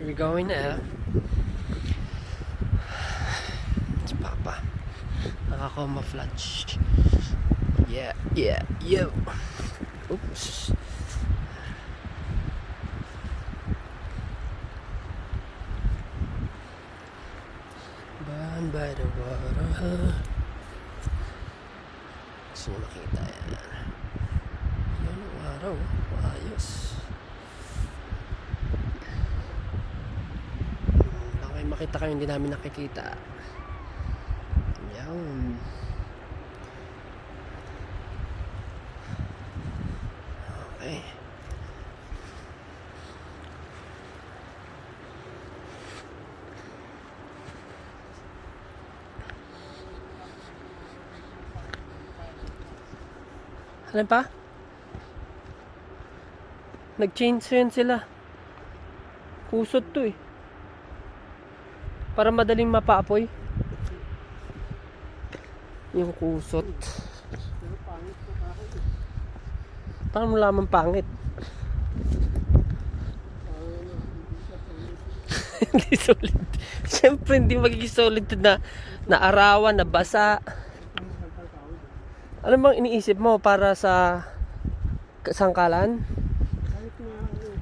We're going now. It's Papa. Nakaka-camouflage. Yeah, yo. Oops. Bahan by the water. Gusto nyo makita yan. Yan ang araw. Ayos. Baka may makita kayo hindi namin nakikita. Yan. Okay. Ano pa? Nag-change yan sila. Kusot to eh. Para madaling mapaapoy. Yung kusot. Paano mo lamang pangit? Hindi solid. Siyempre hindi magiging solid na arawan, na basa. Ano bang iniisip mo para sa sangkalan? Kahit na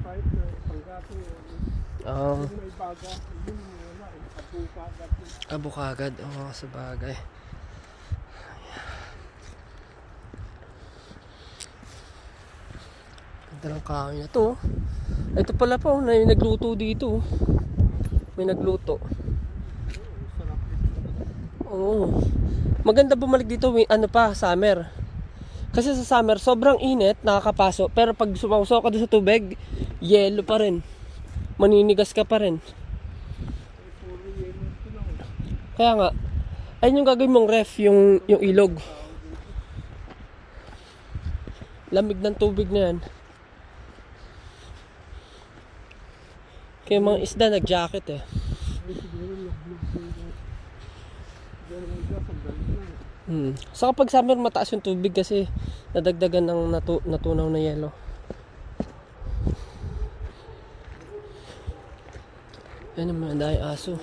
panggatong may baga, yun wala eh. Abo kagad. Oo, sa bagay. Ganda ng kahoy na to. Ito pala po, may nagluto dito. May nagluto. Oo. Maganda bumalik dito, summer. Kasi sa summer, sobrang init, nakakapaso. Pero pag sumausaw ka doon sa tubig, yelo pa rin. Maninigas ka pa rin. Kaya nga, ayun yung gagawin mong ref, yung ilog. Lamig ng tubig na yan. Kaya mga isda nag-jacket eh. So kapag summer mataas yung tubig kasi nadagdagan ng natunaw na yelo. Yan naman, dahil aso.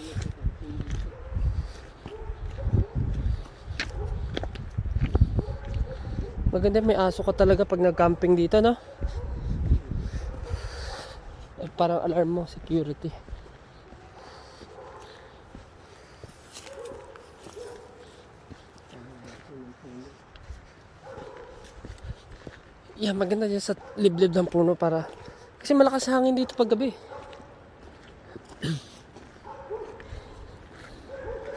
Maganda may aso ka talaga pag nag-camping dito, no? Parang alarm mo, security. Yeah, maganda dyan sa liblib ng puno para kasi malakas hangin dito pag gabi.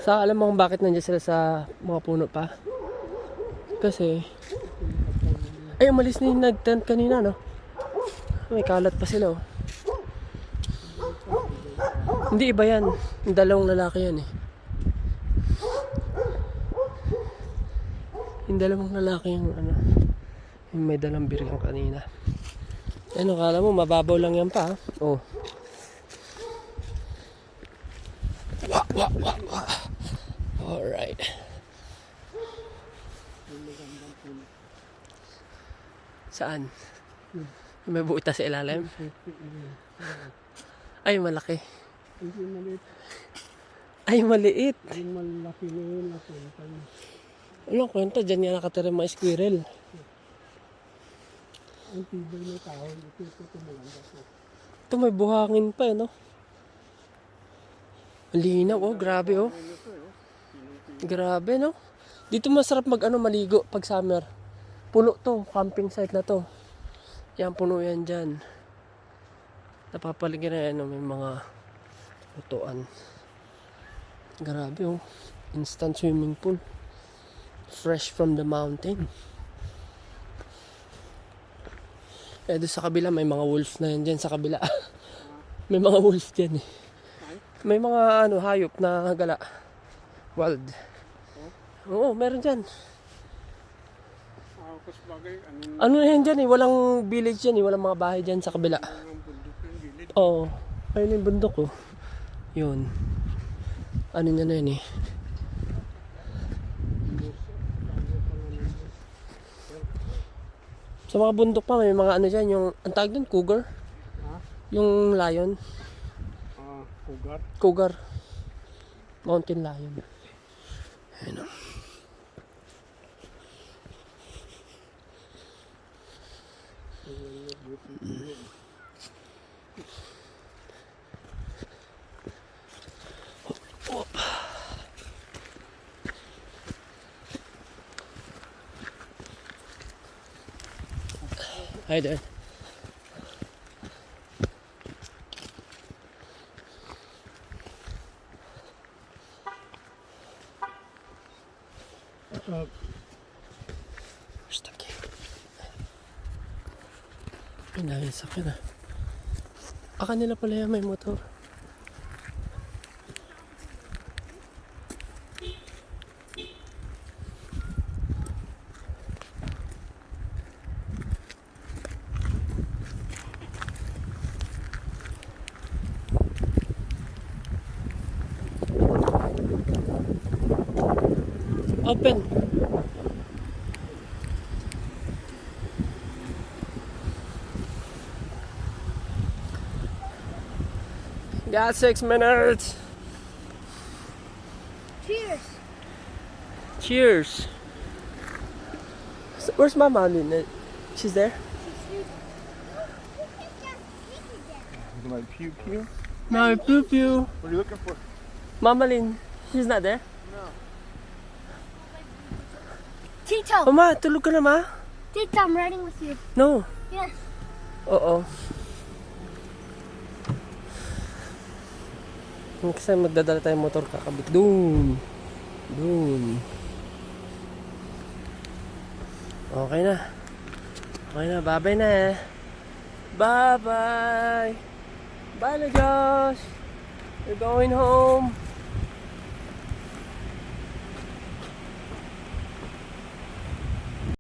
Alam mo kung bakit nandiyan sila sa mga puno pa? Kasi ay umalis na yung nag-tent kanina, no? May kalat pa sila, oh. Hindi iba yan. Yung dalawang lalaki yan eh. Yung dalawang lalaki yung yung may dalang birgang kanina. Ano, kala mo mababaw lang yan pa, ha? Oh. Wah. Alright. Saan? May buita sa ilalim? Ay, malaki. Hindi maliit. Ay, maliit. Yung malaki na yun na kwenta. Anong kwenta? Diyan nga nakatira mga squirrel. Ang tibay na tao, ito maganda po. Ito may buhangin pa, no? Malinaw, oh. Grabe, oh. Grabe, no? Dito masarap maligo pag summer. Puno to, camping site na to. Yan, puno yan dyan. Napapaligyan na yan, may mga lutuan. Grabe, oh. Instant swimming pool. Fresh from the mountain. Doon sa kabila, may mga wolf na yan dyan sa kabila. May mga wolf dyan eh. May mga hayop na gala. Wild. Oo, meron dyan. Kasi bagay, Ano na yan dyan eh, walang village dyan eh, walang mga bahay dyan sa kabila. Oo, ayun yung bundok oh. Yun. Ano na yan eh. Sa mga bundok pa may mga dyan, yung ang tawag doon, cougar. Ha? Yung lion. Cougar. Cougar. Mountain lion. Ayan o. Hi there. Where's the key? Pinahin sa akin ah. Nila pala yan may motor. Open. Got 6 minutes. Cheers. Cheers. Where's Mama Lynn? She's there? My pew pew. Mama Pew Pew. What are you looking for? Mama Lynn. She's not there? Tito. Oh ma, tulog ka na ma? Tito, I'm riding with you. No. Yes. Oo. Kasi magdadala tayong motor kakabit. Doon. Okay na. Bye-bye na. Bye-bye. Bye na Josh. We're going home.